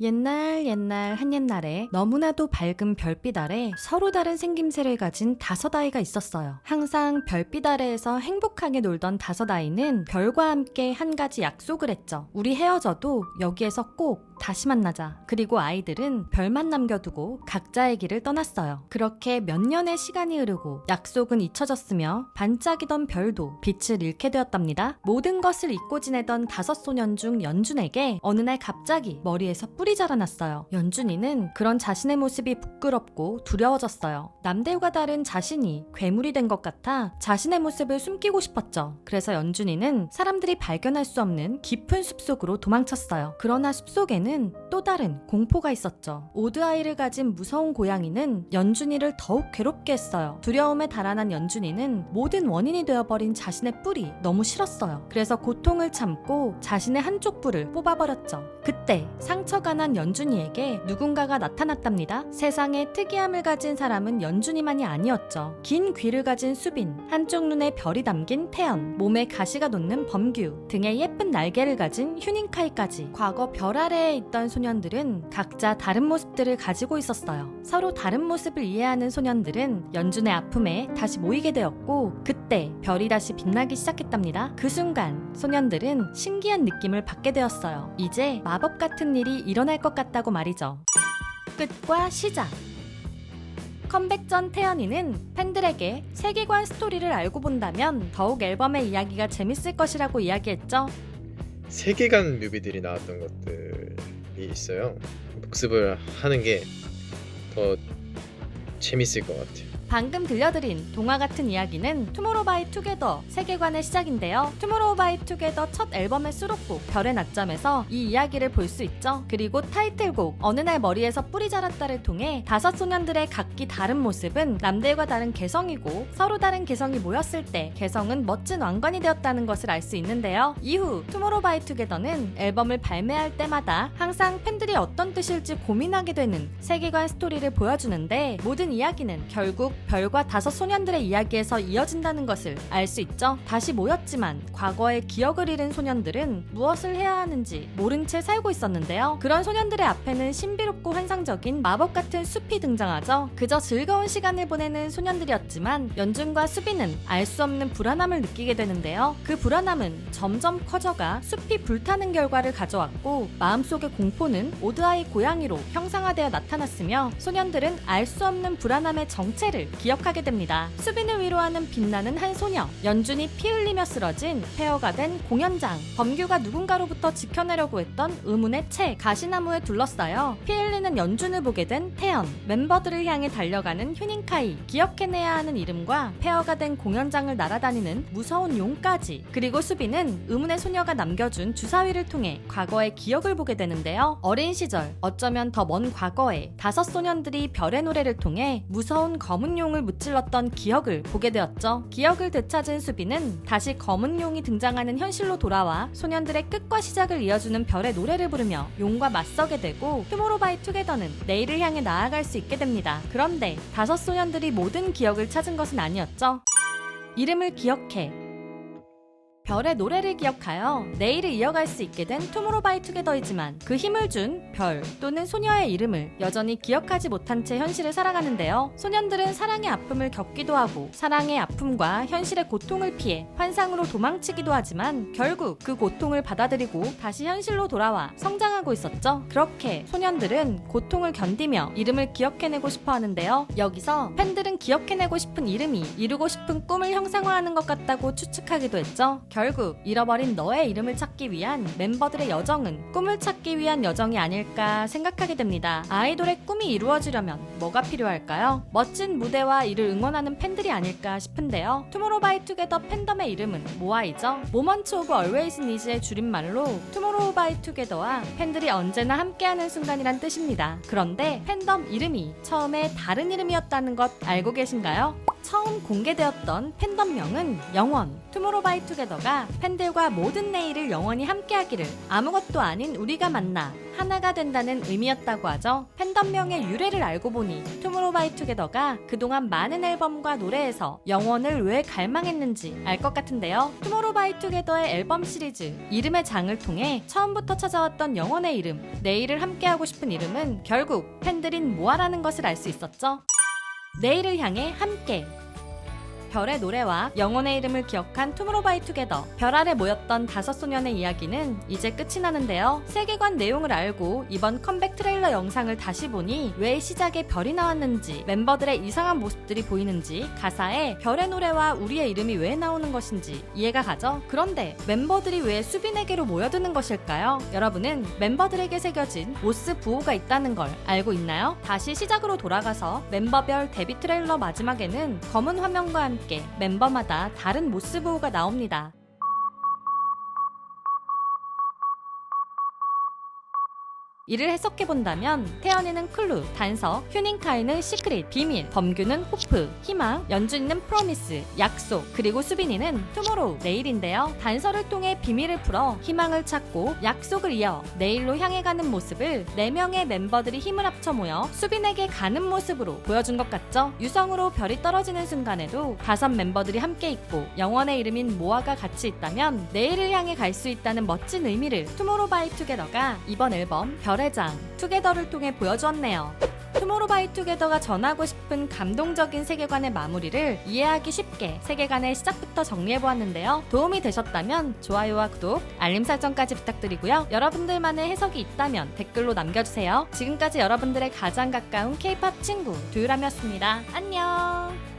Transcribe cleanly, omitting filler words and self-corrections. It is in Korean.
옛날 한옛날에 너무나도 밝은 별빛 아래 서로 다른 생김새를 가진 5아이가 있었어요. 항상 별빛 아래에서 행복하게 놀던 5아이는 별과 함께 한 가지 약속을 했죠. 우리 헤어져도 여기에서 꼭 다시 만나자. 그리고 아이들은 별만 남겨두고 각자의 길을 떠났어요. 그렇게 몇 년의 시간이 흐르고 약속은 잊혀졌으며 반짝이던 별도 빛을 잃게 되었답니다. 모든 것을 잊고 지내던 5소년 중 연준에게 어느 날 갑자기 머리에서 뿔이 자라났어요. 연준이는 그런 자신의 모습이 부끄럽고 두려워졌어요. 남들과 다른 자신이 괴물이 된 것 같아 자신의 모습을 숨기고 싶었죠. 그래서 연준이는 사람들이 발견할 수 없는 깊은 숲속으로 도망쳤어요. 그러나 숲속에는 또 다른 공포가 있었죠. 오드아이를 가진 무서운 고양이는 연준이를 더욱 괴롭게 했어요. 두려움에 달아난 연준이는 모든 원인이 되어버린 자신의 뿔이 너무 싫었어요. 그래서 고통을 참고 자신의 한쪽 뿔을 뽑아버렸죠. 그때 상처가 난 연준이에게 누군가가 나타났답니다. 세상에 특이함을 가진 사람은 연준이만이 아니었죠. 긴 귀를 가진 수빈, 한쪽 눈에 별이 담긴 태연, 몸에 가시가 돋는 범규, 등에 예쁜 날개를 가진 휴닝카이까지. 과거 별 아래에 있던 소년들은 각자 다른 모습들을 가지고 있었어요. 서로 다른 모습을 이해하는 소년들은 연준의 아픔에 다시 모이게 되었고, 그때 별이 다시 빛나기 시작했답니다. 그 순간 소년들은 신기한 느낌을 받게 되었어요. 이제 마법 같은 일이 일어날 것 같다고 말이죠. 끝과 시작. 컴백 전 태연이는 팬들에게 세계관 스토리를 알고 본다면 더욱 앨범의 이야기가 재밌을 것이라고 이야기했죠. 세계관 뮤비들이 나왔던 것들이 있어요. 복습을 하는 게 더 재밌을 것 같아요. 방금 들려드린 동화 같은 이야기는 투모로우바이투게더 세계관의 시작인데요. 투모로우바이투게더 첫 앨범의 수록곡 별의 낮잠에서 이 이야기를 볼 수 있죠. 그리고 타이틀곡 어느 날 머리에서 뿔이 자랐다를 통해 5소년들의 각기 다른 모습은 남들과 다른 개성이고 서로 다른 개성이 모였을 때 개성은 멋진 왕관이 되었다는 것을 알 수 있는데요. 이후 투모로우바이투게더는 앨범을 발매할 때마다 항상 팬들이 어떤 뜻일지 고민하게 되는 세계관 스토리를 보여주는데, 모든 이야기는 결국 별과 5소년들의 이야기에서 이어진다는 것을 알 수 있죠. 다시 모였지만 과거의 기억을 잃은 소년들은 무엇을 해야 하는지 모른 채 살고 있었는데요. 그런 소년들의 앞에는 신비롭고 환상적인 마법 같은 숲이 등장하죠. 그저 즐거운 시간을 보내는 소년들이었지만 연준과 수비는 알 수 없는 불안함을 느끼게 되는데요. 그 불안함은 점점 커져가 숲이 불타는 결과를 가져왔고, 마음속의 공포는 오드아이 고양이로 형상화되어 나타났으며 소년들은 알 수 없는 불안함의 정체를 기억하게 됩니다. 수빈을 위로하는 빛나는 한 소녀, 연준이 피 흘리며 쓰러진 폐허가 된 공연장, 범규가 누군가로부터 지켜내려고 했던 의문의 채, 가시나무에 둘러싸여 피 흘리는 연준을 보게 된 태연, 멤버들을 향해 달려가는 휴닝카이, 기억해내야 하는 이름과 폐허가 된 공연장을 날아다니는 무서운 용까지. 그리고 수빈은 의문의 소녀가 남겨준 주사위를 통해 과거의 기억을 보게 되는데요. 어린 시절, 어쩌면 더 먼 과거에 5소년들이 별의 노래를 통해 무서운 검은 용을 무찔렀던 기억을 보게 되었죠. 기억을 되찾은 수비는 다시 검은 용이 등장하는 현실로 돌아와 소년들의 끝과 시작을 이어주는 별의 노래를 부르며 용과 맞서게 되고, 투모로우바이투게더는 내일을 향해 나아갈 수 있게 됩니다. 그런데 5소년들이 모든 기억을 찾은 것은 아니었죠. 이름을 기억해. 별의 노래를 기억하여 내일을 이어갈 수 있게 된 투모로우바이투게더이지만 그 힘을 준 별 또는 소녀의 이름을 여전히 기억하지 못한 채 현실을 살아가는데요. 소년들은 사랑의 아픔을 겪기도 하고 사랑의 아픔과 현실의 고통을 피해 환상으로 도망치기도 하지만 결국 그 고통을 받아들이고 다시 현실로 돌아와 성장하고 있었죠. 그렇게 소년들은 고통을 견디며 이름을 기억해내고 싶어 하는데요. 여기서 팬들은 기억해내고 싶은 이름이 이루고 싶은 꿈을 형상화하는 것 같다고 추측하기도 했죠. 결국 잃어버린 너의 이름을 찾기 위한 멤버들의 여정은 꿈을 찾기 위한 여정이 아닐까 생각하게 됩니다. 아이돌의 꿈이 이루어지려면 뭐가 필요할까요? 멋진 무대와 이를 응원하는 팬들이 아닐까 싶은데요. 투모로우바이투게더 팬덤의 이름은 모아이죠. 모먼트 오브 얼웨이즈 니즈의 줄임말로 투모로우바이투게더와 팬들이 언제나 함께하는 순간이란 뜻입니다. 그런데 팬덤 이름이 처음에 다른 이름이었다는 것 알고 계신가요? 처음 공개되었던 팬덤명은 영원. 투모로우바이투게더가 팬들과 모든 내일을 영원히 함께하기를, 아무것도 아닌 우리가 만나 하나가 된다는 의미였다고 하죠. 팬덤명의 유래를 알고 보니 투모로우바이투게더가 그동안 많은 앨범과 노래에서 영원을 왜 갈망했는지 알 것 같은데요. 투모로우바이투게더의 앨범 시리즈 이름의 장을 통해 처음부터 찾아왔던 영원의 이름, 내일을 함께하고 싶은 이름은 결국 팬들인 모아라는 것을 알 수 있었죠. 내일을 향해 함께. 별의 노래와 영혼의 이름을 기억한 투모로우바이투게더. 별 아래 모였던 5소년의 이야기는 이제 끝이 나는데요. 세계관 내용을 알고 이번 컴백 트레일러 영상을 다시 보니 왜 시작에 별이 나왔는지, 멤버들의 이상한 모습들이 보이는지, 가사에 별의 노래와 우리의 이름이 왜 나오는 것인지 이해가 가죠? 그런데 멤버들이 왜 수빈에게로 모여드는 것일까요? 여러분은 멤버들에게 새겨진 모스 부호가 있다는 걸 알고 있나요? 다시 시작으로 돌아가서 멤버별 데뷔 트레일러 마지막에는 검은 화면과 함께 멤버마다 다른 모스 부호가 나옵니다. 이를 해석해본다면 태연이는 클루, 단서, 휴닝카이는 시크릿, 비밀, 범규는 호프, 희망, 연준이는 프로미스, 약속, 그리고 수빈이는 투모로우, 내일인데요. 단서를 통해 비밀을 풀어 희망을 찾고 약속을 이어 내일로 향해 가는 모습을 4명의 멤버들이 힘을 합쳐 모여 수빈에게 가는 모습으로 보여준 것 같죠? 유성으로 별이 떨어지는 순간에도 5 멤버들이 함께 있고 영원의 이름인 모아가 같이 있다면 내일을 향해 갈 수 있다는 멋진 의미를 투모로우바이투게더가 이번 앨범 별의 장 투게더를 통해 보여주었네요. 투모로우바이투게더가 전하고 싶은 감동적인 세계관의 마무리를 이해하기 쉽게 세계관의 시작부터 정리해보았는데요. 도움이 되셨다면 좋아요와 구독, 알림 설정까지 부탁드리고요. 여러분들만의 해석이 있다면 댓글로 남겨주세요. 지금까지 여러분들의 가장 가까운 K-POP 친구 두유람이었습니다. 안녕.